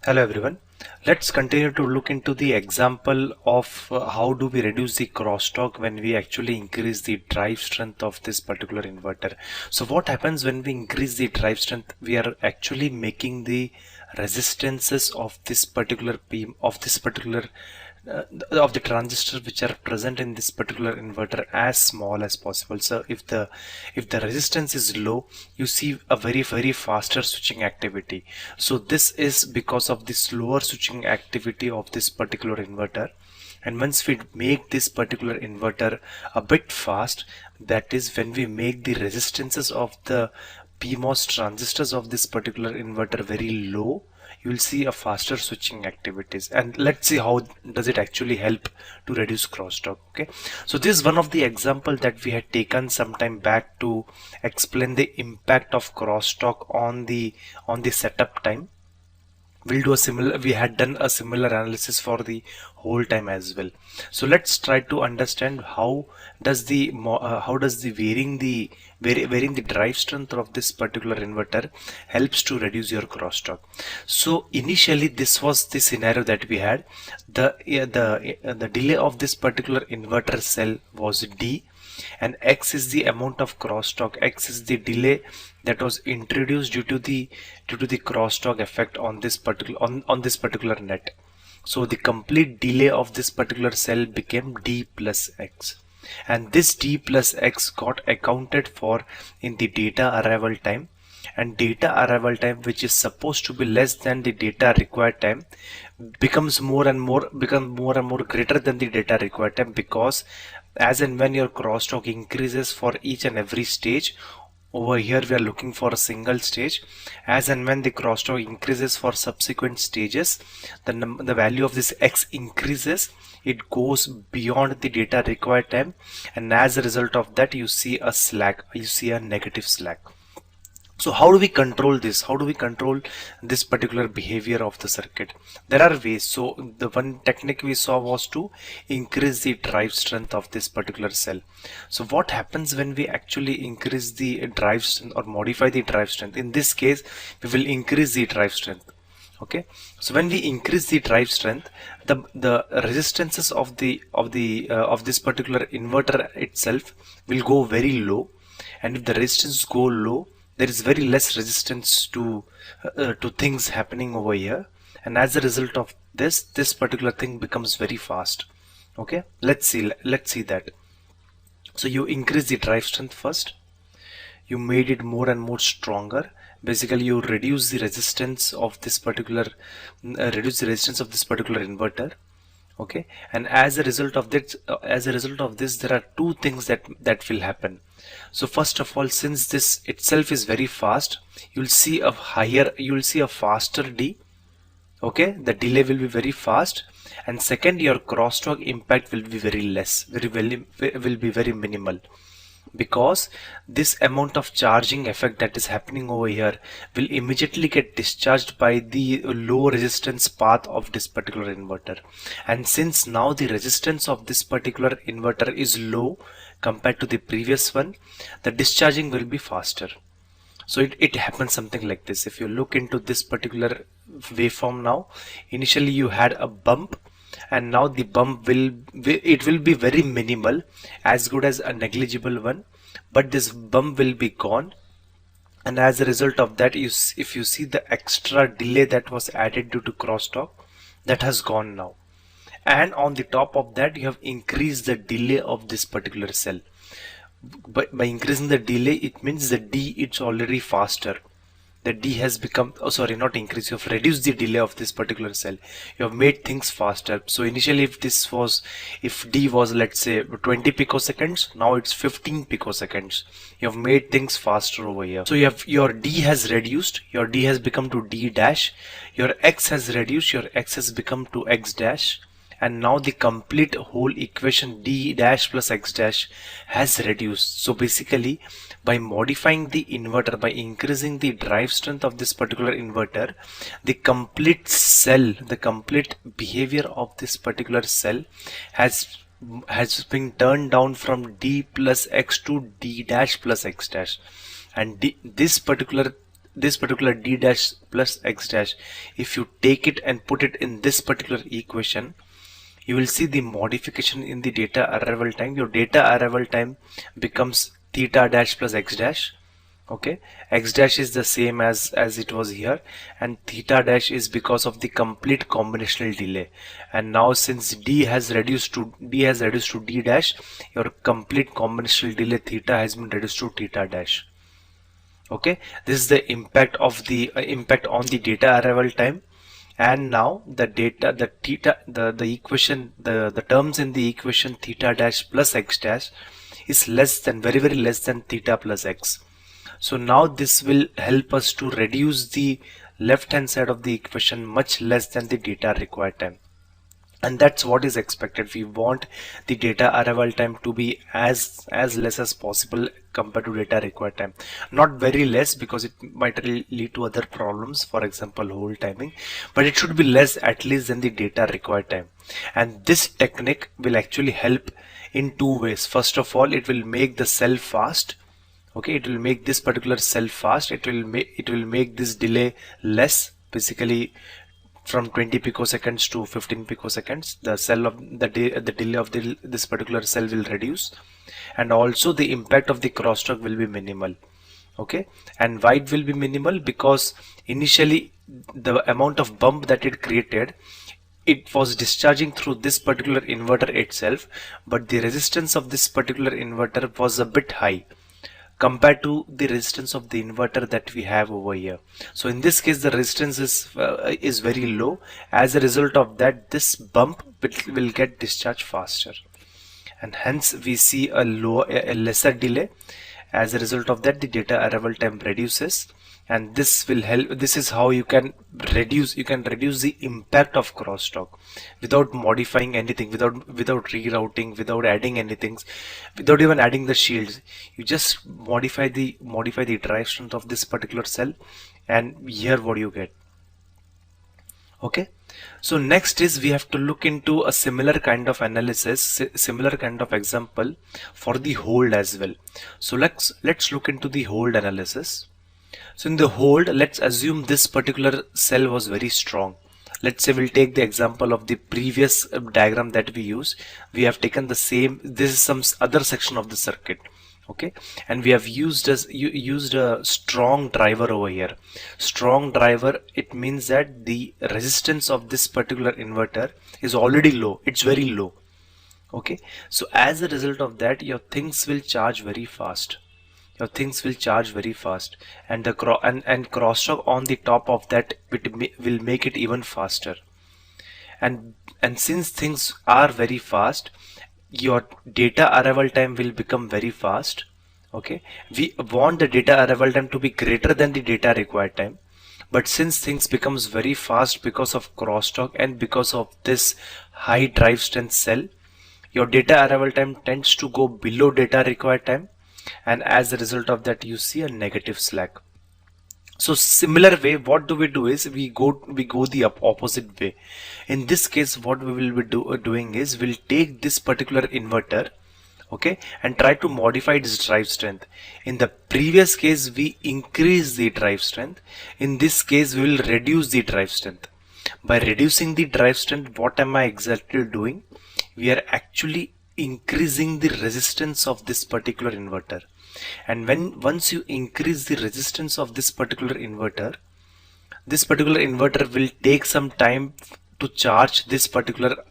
Hello everyone. Let's continue to look into the example of how do we reduce the crosstalk when we actually increase the drive strength of this particular inverter. So what happens when we increase the drive strength? We are actually making the resistances of this particular of the transistors which are present in this particular inverter as small as possible. So if the resistance is low, you see a very faster switching activity. So this is because of the slower switching activity of this particular inverter. And once we make this particular inverter a bit fast, that is when we make the resistances of the PMOS transistors of this particular inverter very low, you will see a faster switching activities. And let's see how does it actually help to reduce crosstalk. Okay, so this is one of the example that we had taken some time back to explain the impact of crosstalk on the setup time. We had done a similar analysis for the whole time as well. So let's try to understand how does the varying the drive strength of this particular inverter helps to reduce your crosstalk. So initially this was the scenario that we had. The delay of this particular inverter cell was D, and X is the amount of crosstalk. X is the delay that was introduced due to the crosstalk effect on this particular net. So the complete delay of this particular cell became D plus X, and this D plus X got accounted for in the data arrival time. And data arrival time, which is supposed to be less than the data required time, becomes more and more greater than the data required time, because as and when your crosstalk increases for each and every stage, over here we are looking for a single stage, as and when the crosstalk increases for subsequent stages, the value of this X increases. It goes beyond the data required time, and as a result of that you see a slack, you see a negative slack. So how do we control this? How do we control this particular behavior of the circuit? There are ways. So the one technique we saw was to increase the drive strength of this particular cell. So what happens when we actually increase the drive strength or modify the drive strength? In this case, we will increase the drive strength. Okay, so when we increase the drive strength, the resistances of this particular inverter itself will go very low, and if the resistance go low, there is very less resistance to things happening over here, and as a result of this particular thing becomes very fast. Okay, let's see that. So you increase the drive strength first, you made it more and more stronger. Basically you reduce the resistance of this particular inverter. Okay, and as a result of this there are two things that will happen. So first of all, since this itself is very fast, you'll see a faster D. Okay, the delay will be very fast, and second, your crosstalk impact will be very less, will be very minimal, because this amount of charging effect that is happening over here will immediately get discharged by the low resistance path of this particular inverter. And since now the resistance of this particular inverter is low compared to the previous one, the discharging will be faster. So it happens something like this. If you look into this particular waveform now, initially you had a bump, and now the bump will be very minimal, as good as a negligible one, but this bump will be gone. And as a result of that, if you see the extra delay that was added due to crosstalk, that has gone now, and on the top of that you have increased the delay of this particular cell. But by increasing the delay, it means the D, it's already faster. The D has become, oh sorry, not increase, you have reduced the delay of this particular cell. You have made things faster. So initially if D was, let's say 20 picoseconds, now it's 15 picoseconds. You have made things faster over here. So your D has reduced, your D has become to D dash, your X has reduced, your X has become to X dash, and now the complete whole equation D dash plus X dash has reduced. So basically, by modifying the inverter, by increasing the drive strength of this particular inverter, the complete cell, the complete behavior of this particular cell has been turned down from D plus X to D dash plus X dash. And this particular this particular d dash plus x dash, if you take it and put it in this particular equation, you will see the modification in the data arrival time. Your data arrival time becomes theta dash plus x dash. Okay, x dash is the same as it was here, and theta dash is because of the complete combinational delay. And now since d has reduced to d dash, your complete combinational delay theta has been reduced to theta dash. Okay, this is the impact of the impact on the data arrival time. And now the data, the theta, the equation, the terms in the equation theta dash plus x dash is less than, very less than theta plus x. So now this will help us to reduce the left hand side of the equation much less than the data required time. And that's what is expected. We want the data arrival time to be as less as possible compared to data required time. Not very less, because it might lead to other problems, for example hold timing, but it should be less at least than the data required time. And this technique will actually help in two ways. First of all, it will make the cell fast. Okay, it will make this particular cell fast. It will make this delay less, basically from 20 picoseconds to 15 picoseconds. The cell of the delay of this particular cell will reduce, and also the impact of the crosstalk will be minimal. Okay, and why it will be minimal? Because initially the amount of bump that it created, it was discharging through this particular inverter itself, but the resistance of this particular inverter was a bit high compared to the resistance of the inverter that we have over here. So in this case the resistance is very low. As a result of that, this bump will get discharged faster, and hence we see a lesser delay. As a result of that, the data arrival time reduces, and this will help. This is how you can reduce the impact of crosstalk without modifying anything, without rerouting, without adding anything, without even adding the shields. You just modify the drive strength of this particular cell, and here what you get. Okay, so next is we have to look into a similar kind of analysis, similar kind of example for the hold as well. So let's look into the hold analysis. So in the hold, let's assume this particular cell was very strong. Let's say we'll take the example of the previous diagram that we used. We have taken the same, this is some other section of the circuit. Okay, and we have used a strong driver over here. Strong driver, it means that the resistance of this particular inverter is already low. It's very low. Okay, so as a result of that, your things will charge very fast. And the crosstalk on the top of that will make it even faster. And since things are very fast, your data arrival time will become very fast. Okay, we want the data arrival time to be greater than the data required time, but since things becomes very fast because of crosstalk and because of this high drive strength cell, your data arrival time tends to go below data required time, and as a result of that you see a negative slack. So similar way, what do we do is we go the opposite way. In this case, what we will be doing is we'll take this particular inverter, okay, and try to modify its drive strength. In the previous case we increase the drive strength. In this case we will reduce the drive strength. By reducing the drive strength, what am I exactly doing? We are actually increasing the resistance of this particular inverter. And once you increase the resistance of this particular inverter will take some time to charge this particular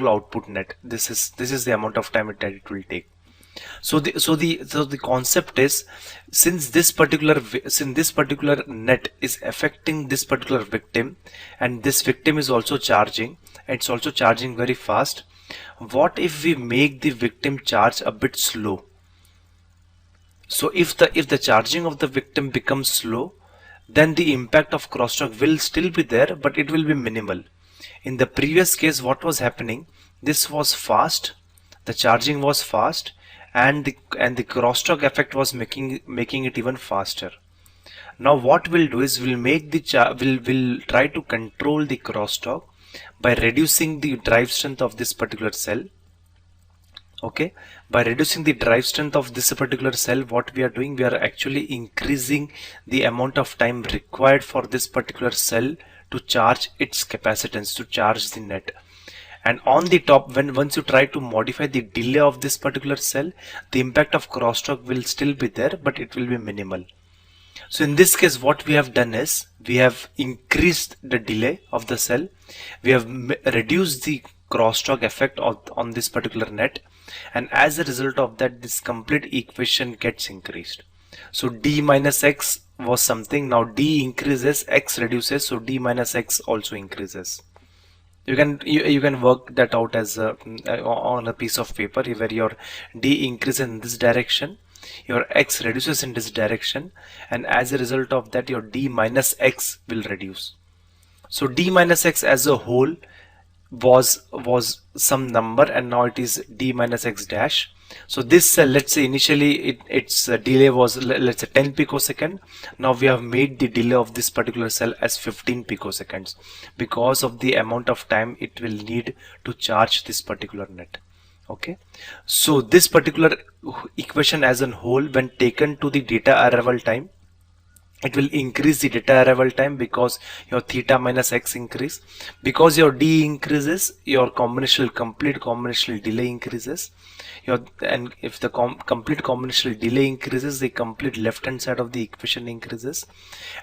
output net. This is the amount of time that it will take. So the concept is, since this particular net is affecting this particular victim, and this victim is also charging, it's also charging very fast. What if we make the victim charge a bit slow? So if the charging of the victim becomes slow, then the impact of crosstalk will still be there, but it will be minimal. In the previous case, what was happening? This was fast, the charging was fast, and the crosstalk effect was making it even faster. Now what we'll do is we'll try to control the crosstalk by reducing the drive strength of this particular cell. Okay, by reducing the drive strength of this particular cell, what we are doing, we are actually increasing the amount of time required for this particular cell to charge its capacitance, to charge the net. And on the top, once you try to modify the delay of this particular cell, the impact of crosstalk will still be there, but it will be minimal. So in this case, what we have done is we have increased the delay of the cell, we have reduced the crosstalk effect on this particular net, and as a result of that, this complete equation gets increased. So d minus x was something, now d increases, x reduces, so d minus x also increases. You can work that out as on a piece of paper where your d increases in this direction, your x reduces in this direction, and as a result of that, your d minus x will reduce. So d minus x as a whole was some number, and now it is d minus x dash. So this let's say initially its delay was let's say 10 picosecond. Now we have made the delay of this particular cell as 15 picoseconds because of the amount of time it will need to charge this particular net. Okay, so this particular equation as a whole, when taken to the data arrival time, it will increase the data arrival time because your theta minus x increase. Because your d increases, your complete combinational delay increases. And if the complete combinational delay increases, the complete left hand side of the equation increases.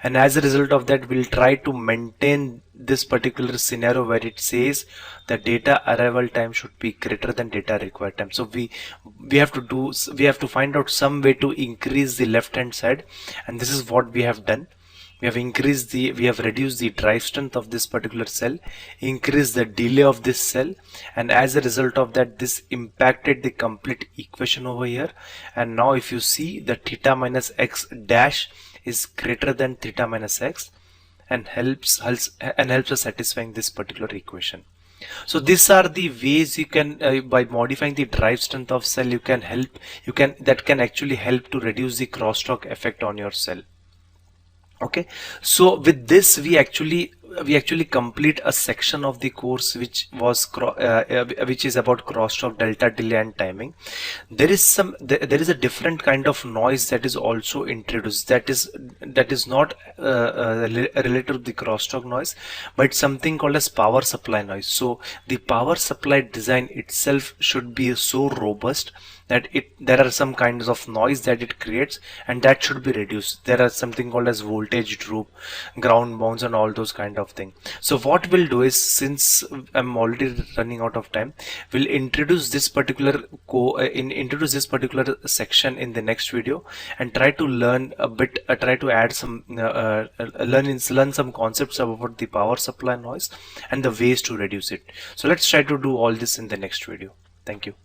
And as a result of that, we'll try to maintain this particular scenario where it says the data arrival time should be greater than data required time. So we have to find out some way to increase the left hand side, and this is what we have done. We have reduced the drive strength of this particular cell, increased the delay of this cell, and as a result of that, this impacted the complete equation over here. And now if you see, the theta minus x dash is greater than theta minus x, and helps us satisfying this particular equation. So these are the ways you can by modifying the drive strength of cell, that can actually help to reduce the crosstalk effect on your cell. Okay, so with this we actually complete a section of the course which is about crosstalk, delta delay, and timing. There is a different kind of noise that is also introduced, that is not related to the crosstalk noise, but it's something called as power supply noise. So the power supply design itself should be so robust that there are some kinds of noise that it creates, and that should be reduced. There are something called as voltage droop, ground bounce, and all those kind of thing. So what we'll do is, since I'm already running out of time, we'll introduce this particular section in the next video, and try to learn a bit, try to add some learn some concepts about the power supply noise and the ways to reduce it. So let's try to do all this in the next video. Thank you.